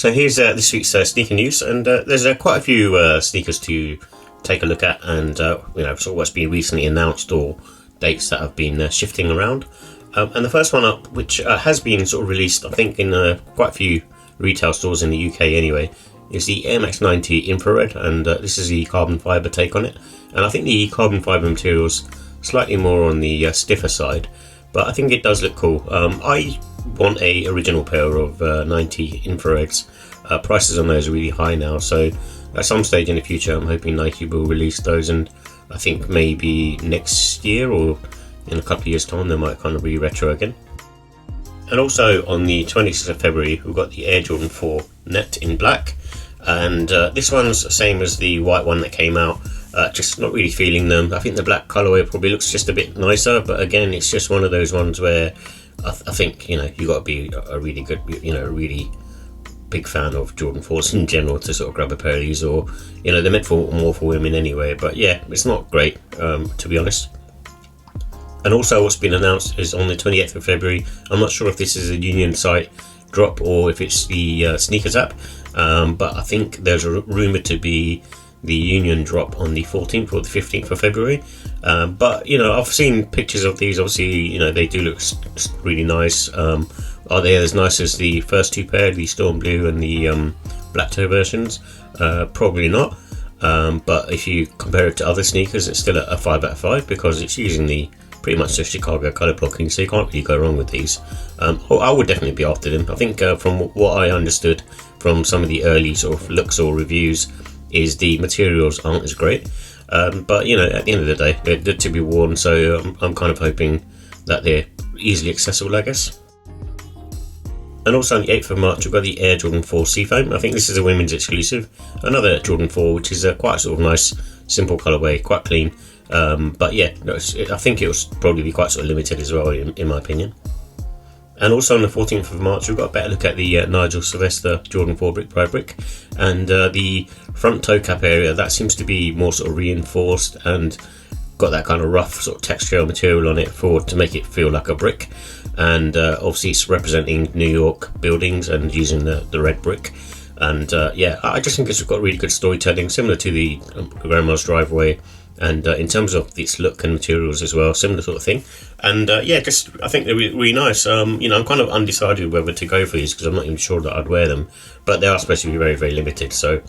So here's this week's sneaker news, and there's quite a few sneakers to take a look at, and sort of what's been recently announced or dates that have been shifting around. And the first one up, which has been sort of released, I think, in quite a few retail stores in the UK anyway, is the Air Max 90 Infrared, and this is the carbon fibre take on it. And I think the carbon fibre material's slightly more on the stiffer side, but I think it does look cool. I want a original pair of 90 Infrareds. Prices on those are really high now, so at some stage in the future I'm hoping Nike will release those, and I think maybe next year or in a couple of years time they might kind of be retro again. And also on the 26th of February we've got the Air Jordan 4 Net in black, and this one's the same as the white one that came out. Just not really feeling them. I think the black colourway probably looks just a bit nicer, but again it's just one of those ones where I think you got to be a really good, a really big fan of Jordan 4s in general to sort of grab a pair of these, or they're meant for more for women anyway, but yeah, it's not great to be honest. And also what's been announced is on the 28th of February, I'm not sure if this is a Union site drop or if it's the sneakers app, but I think there's a rumour to be the Union drop on the 14th or the 15th of February, but I've seen pictures of these. Obviously they do look really nice. Are they as nice as the first two pair, the Storm Blue and the Black Toe versions? Probably not, but if you compare it to other sneakers, it's still a 5 out of 5 because it's using pretty much the Chicago colour blocking, so you can't really go wrong with these. I would definitely be after them. I think from what I understood from some of the early sort of looks or reviews is the materials aren't as great, but at the end of the day they're to be worn, so I'm kind of hoping that they're easily accessible, I guess. And also on the 8th of March we've got the Air Jordan 4 Seafoam. I think this is a women's exclusive, another Jordan 4 which is quite sort of nice simple colourway, quite clean, but yeah, I think it will probably be quite sort of limited as well in my opinion. And also on the 14th of March we've got a better look at the Nigel Sylvester Jordan 4 brick by brick, and the front toe cap area, that seems to be more sort of reinforced and got that kind of rough sort of textural material on it to make it feel like a brick, and obviously it's representing New York buildings and using the red brick, and yeah, I just think it's got really good storytelling, similar to the Grandma's Driveway, and in terms of its look and materials as well, similar sort of thing. And yeah, just I think they're really nice. I'm kind of undecided whether to go for these because I'm not even sure that I'd wear them, but they are supposed to be very, very limited. So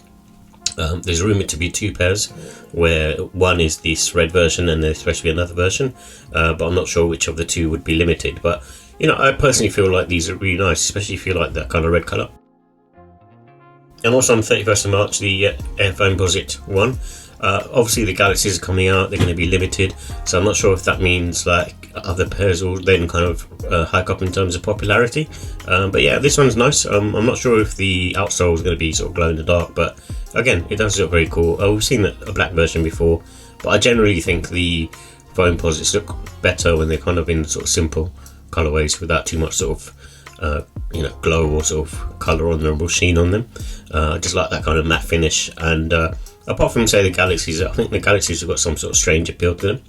there's rumoured to be two pairs, where one is this red version and there's supposed to be another version, but I'm not sure which of the two would be limited. But I personally feel like these are really nice, especially if you like that kind of red colour. And also on the 31st of March, the Air Foamposite one. Obviously the Galaxies are coming out, they're going to be limited, so I'm not sure if that means like other pairs will then kind of hike up in terms of popularity, but yeah, this one's nice. I'm not sure if the outsole is going to be sort of glow in the dark, but again, it does look very cool. We've seen a black version before, but I generally think the Foamposites look better when they're kind of in sort of simple colourways without too much sort of glow or sort of colour on them or sheen on them. I just like that kind of matte finish, and apart from say the Galaxies, I think the Galaxies have got some sort of strange appeal to them.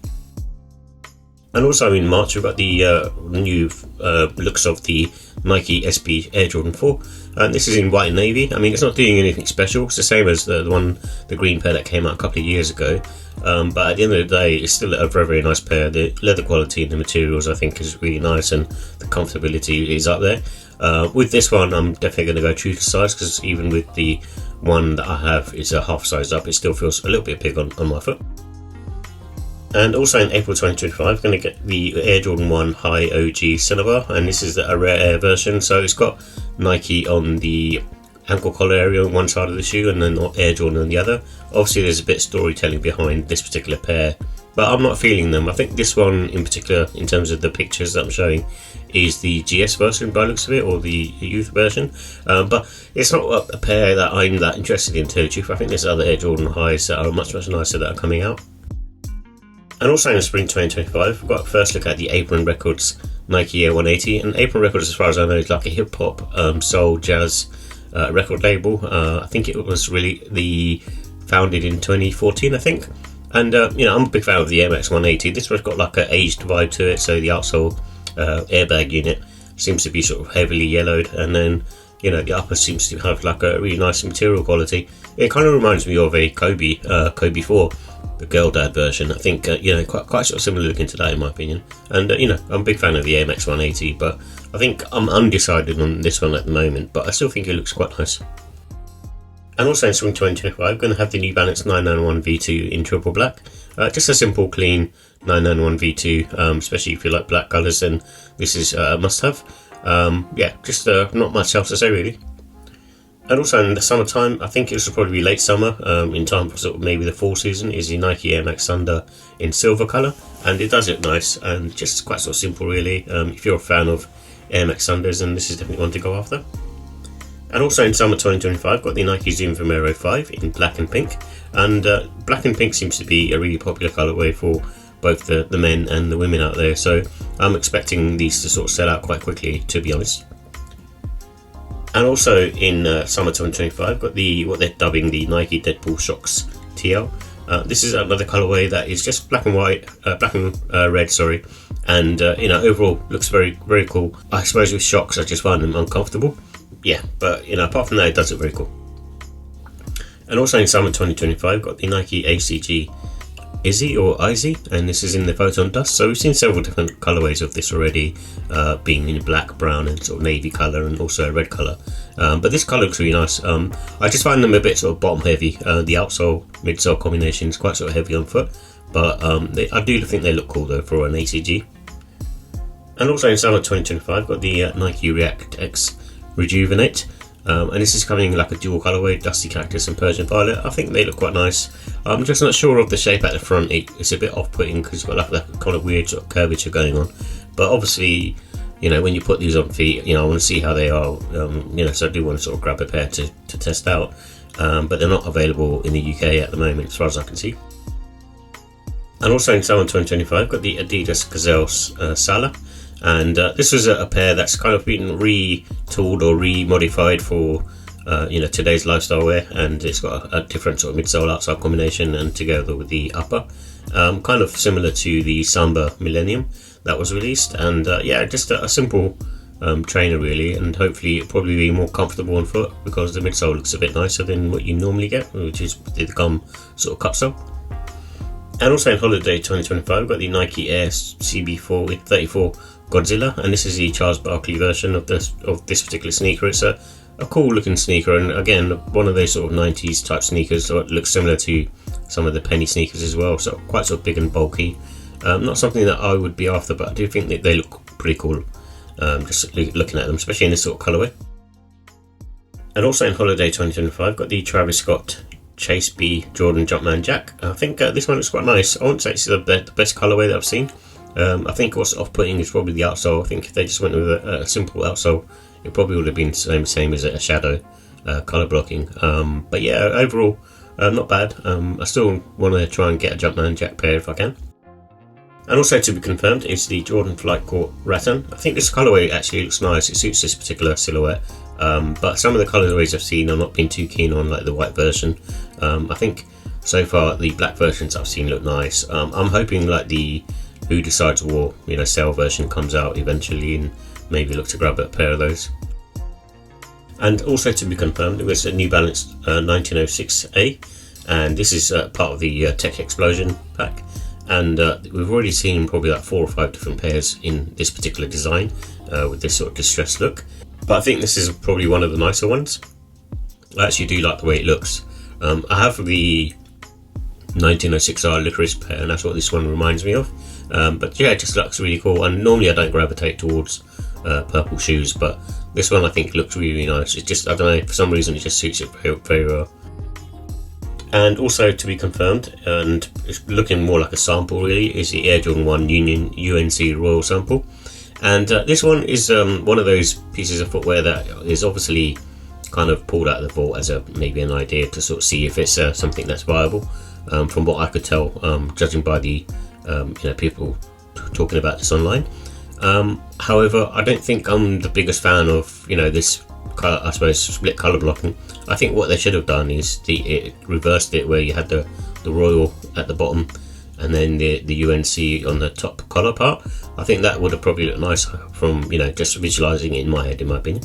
And also in March we've got the new looks of the Nike SB Air Jordan 4, and this is in white and navy. I mean, it's not doing anything special, it's the same as the green pair that came out a couple of years ago, but at the end of the day it's still a very, very nice pair. The leather quality and the materials I think is really nice, and the comfortability is up there. With this one I'm definitely going to go true to size, because even with the one that I have is a half size up, it still feels a little bit big on my foot. And also in April 2025 I'm going to get the Air Jordan 1 High OG Cinnabar, and this is a rare air version, so it's got Nike on the ankle collar area on one side of the shoe and then Air Jordan on the other. Obviously there's a bit of storytelling behind this particular pair, but I'm not feeling them. I think this one in particular, in terms of the pictures that I'm showing, is the GS version by the looks of it, or the youth version, but it's not a pair that I'm that interested in, to tell you the truth. I think there's other Air Jordan Highs that are much, much nicer that are coming out. And also in spring 2025 we've got a first look at the Apron Records Nike Air 180, and Apron Records, as far as I know, is like a hip hop soul jazz record label. I think it was really founded in 2014 I think, and I'm a big fan of the Air Max 180. This one's got like an aged vibe to it, so the outsole airbag unit seems to be sort of heavily yellowed, and then you know, the upper seems to have like a really nice material quality. It kind of reminds me of a Kobe 4, the girl dad version. I think you know, quite sort of similar looking to that in my opinion. And you know, I'm a big fan of the Air Max 180, but I think I'm undecided on this one at the moment, but I still think it looks quite nice. And also in spring 2025, I'm going to have the New Balance 991 V2 in triple black. Just a simple, clean 991 V2, especially if you like black colours, then this is a must-have. Yeah, just not much else to say really. And also in the summertime, I think it was probably late summer, in time for sort of maybe the fall season, is the Nike Air Max Sunder in silver colour, and it does look nice and just quite sort of simple really. If you're a fan of Air Max Sunders, then this is definitely one to go after. And also in summer 2025, got the Nike Zoom Vomero 5 in black and pink, and black and pink seems to be a really popular colourway for both the men and the women out there, so I'm expecting these to sort of sell out quite quickly, to be honest. And also in summer 2025, got what they're dubbing the Nike Deadpool Shox TL. This is another colourway that is just black and white, black and red, sorry, and you know, overall looks very, very cool. I suppose with Shox I just find them uncomfortable. Yeah, but you know, apart from that, it does look very cool. And also in summer 2025, got the Nike ACG Izzy or Izzy, and this is in the Photon Dust. So we've seen several different colorways of this already, being in black, brown, and sort of navy color, and also a red color. But this color looks really nice. I just find them a bit sort of bottom heavy. The outsole midsole combination is quite sort of heavy on foot, but I do think they look cool though for an ACG. And also in summer 2025, got the Nike React X Rejuvenate, and this is coming in like a dual colorway, Dusty Cactus and Persian Violet. I think they look quite nice. I'm just not sure of the shape at the front. It's a bit off-putting because it's got like that kind of weird sort of curvature going on, but obviously, you know, when you put these on feet, you know, I want to see how they are, you know, so I do want to sort of grab a pair to test out, but they're not available in the UK at the moment as far as I can see. And also in summer 2025, got the Adidas Gazelle Sala. And this was a pair that's kind of been retooled or remodified for you know, today's lifestyle wear, and it's got a different sort of midsole outsole combination, and together with the upper, kind of similar to the Samba Millennium that was released. And yeah, just a simple trainer really, and hopefully it'll probably be more comfortable on foot because the midsole looks a bit nicer than what you normally get, which is the gum sort of cupsole. And also in holiday 2025, we've got the Nike Air CB4 with 34 Godzilla, and this is the Charles Barkley version of this particular sneaker. It's a cool looking sneaker, and again, one of those sort of 90s type sneakers, so it looks similar to some of the penny sneakers as well, so quite sort of big and bulky. Not something that I would be after, but I do think that they look pretty cool, just looking at them, especially in this sort of colourway. And also in holiday 2025, got the Travis Scott Chase B Jordan Jumpman Jack. I think this one looks quite nice. I wouldn't say it's the best colourway that I've seen. I think what's off-putting is probably the outsole. I think if they just went with a simple outsole, it probably would have been the same as a shadow colour blocking. But yeah, overall, not bad. I still want to try and get a Jumpman Jack pair if I can. And also to be confirmed is the Jordan Flight Court Rattan. I think this colourway actually looks nice. It suits this particular silhouette. But some of the colourways I've seen I've not been too keen on, like the white version. I think so far the black versions I've seen look nice. I'm hoping like the Who Decides War, you know, sale version comes out eventually, and maybe look to grab a pair of those. And also to be confirmed, it was a New Balance 1906A, and this is part of the Tech Xplosion pack. And we've already seen probably like 4 or 5 different pairs in this particular design with this sort of distressed look. But I think this is probably one of the nicer ones. I actually do like the way it looks. I have the 1906R Licorice pair, and that's what this one reminds me of. But yeah, it just looks really cool, and normally I don't gravitate towards purple shoes, but this one I think looks really nice. It just, I don't know, for some reason it just suits it very, very well. And also to be confirmed, and it's looking more like a sample really, is the Air Jordan 1 UNC Royal sample. And this one is one of those pieces of footwear that is obviously kind of pulled out of the vault as maybe an idea to sort of see if it's something that's viable. From what I could tell, judging by the you know, people talking about this online. However, I don't think I'm the biggest fan of, you know, this colour, I suppose, split colour blocking. I think what they should have done is reversed it, where you had the Royal at the bottom and then the UNC on the top collar part. I think that would have probably looked nicer from, you know, just visualising it in my head, in my opinion.